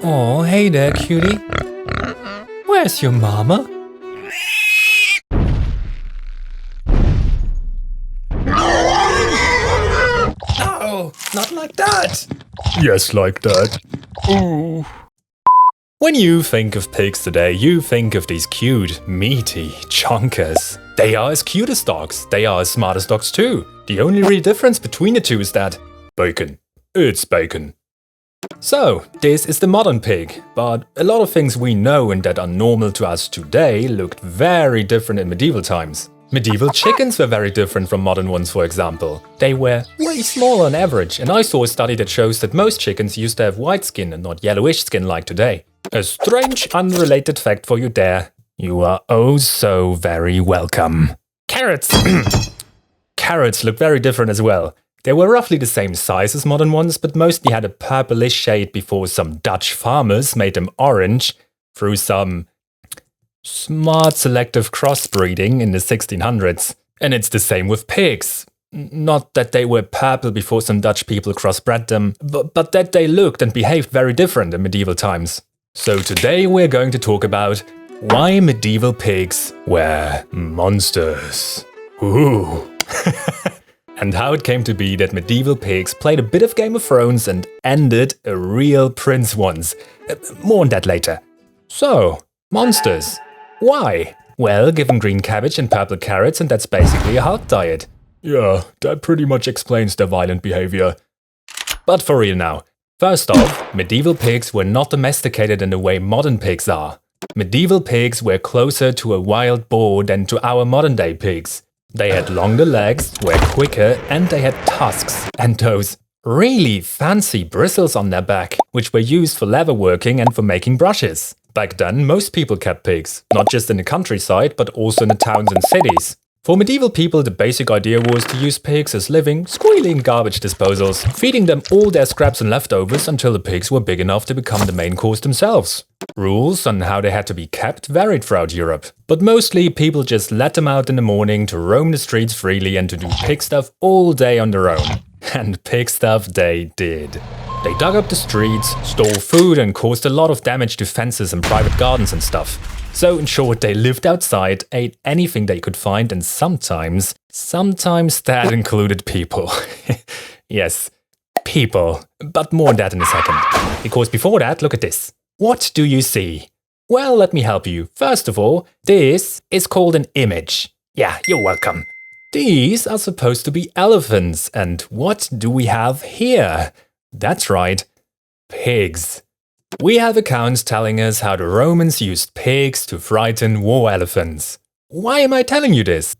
Oh, hey there, cutie. Where's your mama? Oh, not like that. Yes, like that. Ooh. When you think of pigs today, you think of these cute, meaty chonkers. They are as cute as dogs. They are as smart as dogs too. The only real difference between the two is that bacon. It's bacon. So, this is the modern pig, but a lot of things we know and that are normal to us today looked very different in medieval times. Medieval chickens were very different from modern ones, for example. They were way smaller on average, and I saw a study that shows that most chickens used to have white skin and not yellowish skin like today. A strange, unrelated fact for you there. You are oh so very welcome. Carrots! Carrots look very different as well. They were roughly the same size as modern ones, but mostly had a purplish shade before some Dutch farmers made them orange through some smart selective crossbreeding in the 1600s. And it's the same with pigs. Not that they were purple before some Dutch people crossbred them, but that they looked and behaved very different in medieval times. So today we're going to talk about why medieval pigs were monsters. Ooh. And how it came to be that medieval pigs played a bit of Game of Thrones and ended a real prince once. More on that later. So, monsters. Why? Well, given green cabbage and purple carrots, and that's basically a hard diet. Yeah, that pretty much explains their violent behavior. But for real now. First off, medieval pigs were not domesticated in the way modern pigs are. Medieval pigs were closer to a wild boar than to our modern day pigs. They had longer legs, were quicker, and they had tusks and those really fancy bristles on their back, which were used for leatherworking and for making brushes. Back then, most people kept pigs, not just in the countryside, but also in the towns and cities. For medieval people, the basic idea was to use pigs as living, squealing garbage disposals, feeding them all their scraps and leftovers until the pigs were big enough to become the main course themselves. Rules on how they had to be kept varied throughout Europe, but mostly people just let them out in the morning to roam the streets freely and to do pig stuff all day on their own. And pig stuff they did. They dug up the streets, stole food and caused a lot of damage to fences and private gardens and stuff. So in short, they lived outside, ate anything they could find, and sometimes that included people. Yes, people. But more on that in a second. Because before that, look at this. What do you see? Well, let me help you. First of all, this is called an image. Yeah, you're welcome. These are supposed to be elephants, and what do we have here? That's right, pigs. We have accounts telling us how the Romans used pigs to frighten war elephants. Why am I telling you this?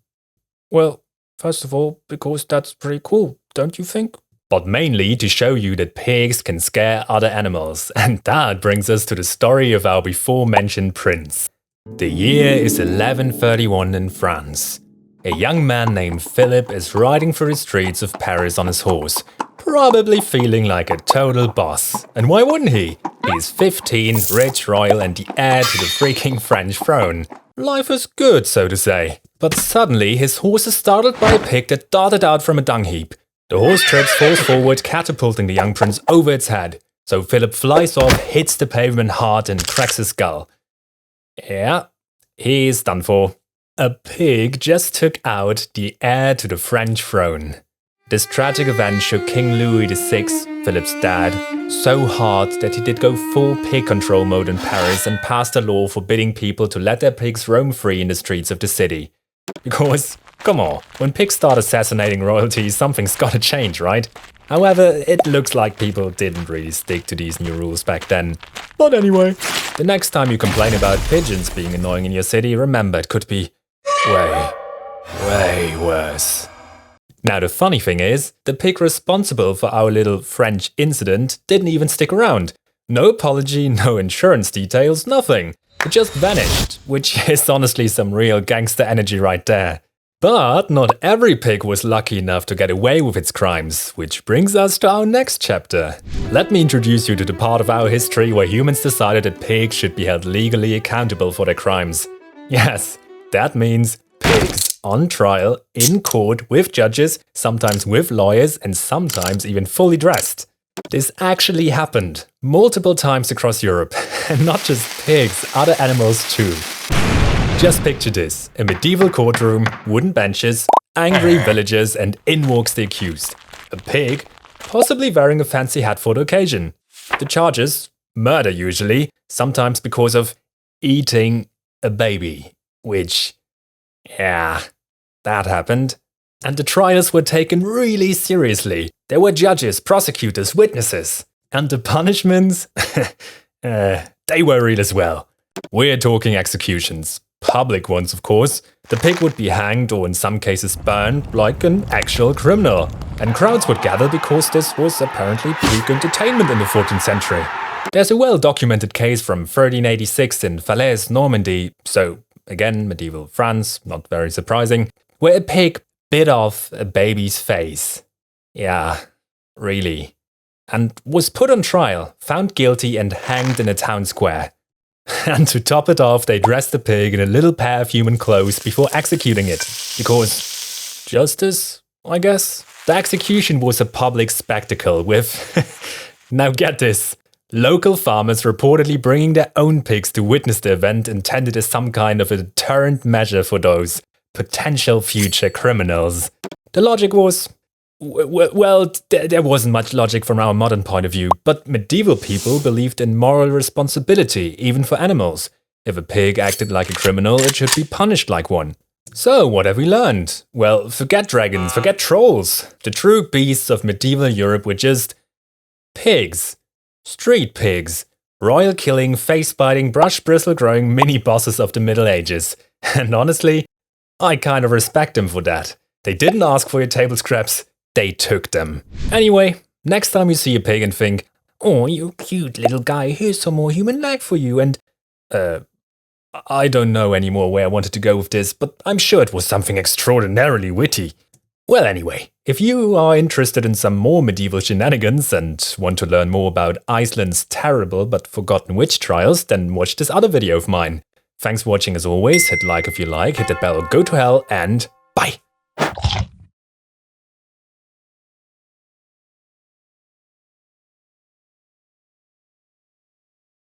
Well, first of all, because that's pretty cool, don't you think? But mainly to show you that pigs can scare other animals. And that brings us to the story of our before-mentioned prince. The year is 1131 in France. A young man named Philip is riding through the streets of Paris on his horse, probably feeling like a total boss. And why wouldn't he? He's 15, rich, royal, and the heir to the freaking French throne. Life is good, so to say. But suddenly, his horse is startled by a pig that darted out from a dung heap. The horse trips, falls forward, catapulting the young prince over its head. So Philip flies off, hits the pavement hard, and cracks his skull. Yeah, he's done for. A pig just took out the heir to the French throne. This tragic event shook King Louis VI, Philip's dad, so hard that he did go full pig control mode in Paris and passed a law forbidding people to let their pigs roam free in the streets of the city. Because, come on, when pigs start assassinating royalty, something's gotta change, right? However, it looks like people didn't really stick to these new rules back then. But anyway, the next time you complain about pigeons being annoying in your city, remember it could be way worse. Now the funny thing is, the pig responsible for our little French incident didn't even stick around. No apology, no insurance details, nothing. It just vanished, which is honestly some real gangster energy right there. But not every pig was lucky enough to get away with its crimes, which brings us to our next chapter. Let me introduce you to the part of our history where humans decided that pigs should be held legally accountable for their crimes. Yes, that means pigs on trial, in court, with judges, sometimes with lawyers, and sometimes even fully dressed. This actually happened multiple times across Europe, and not just pigs, other animals too. Just picture this, a medieval courtroom, wooden benches, angry villagers, and in walks the accused. A pig, possibly wearing a fancy hat for the occasion. The charges? Murder usually, sometimes because of eating a baby. Which, yeah, that happened. And the trials were taken really seriously. There were judges, prosecutors, witnesses. And the punishments? They were real as well. We're talking executions. Public ones, of course. The pig would be hanged or in some cases burned like an actual criminal. And crowds would gather because this was apparently peak entertainment in the 14th century. There's a well-documented case from 1386 in Falaise, Normandy, so again, medieval France, not very surprising, where a pig bit off a baby's face. Yeah, really. And was put on trial, found guilty and hanged in a town square. And to top it off, they dressed the pig in a little pair of human clothes before executing it. Because justice, I guess? The execution was a public spectacle with, now get this, local farmers reportedly bringing their own pigs to witness the event intended as some kind of a deterrent measure for those potential future criminals. The logic was, well, there wasn't much logic from our modern point of view, but medieval people believed in moral responsibility, even for animals. If a pig acted like a criminal, it should be punished like one. So, what have we learned? Well, forget dragons, forget trolls. The true beasts of medieval Europe were just pigs. Street pigs. Royal killing, face-biting, brush-bristle-growing mini-bosses of the Middle Ages. And honestly, I kind of respect them for that. They didn't ask for your table scraps, they took them. Anyway, next time you see a pig and think, oh, you cute little guy, here's some more human leg for you, and I don't know anymore where I wanted to go with this, but I'm sure it was something extraordinarily witty. Well, anyway, if you are interested in some more medieval shenanigans and want to learn more about Iceland's terrible but forgotten witch trials, then watch this other video of mine. Thanks for watching as always, hit like if you like, hit that bell or go to hell, and bye!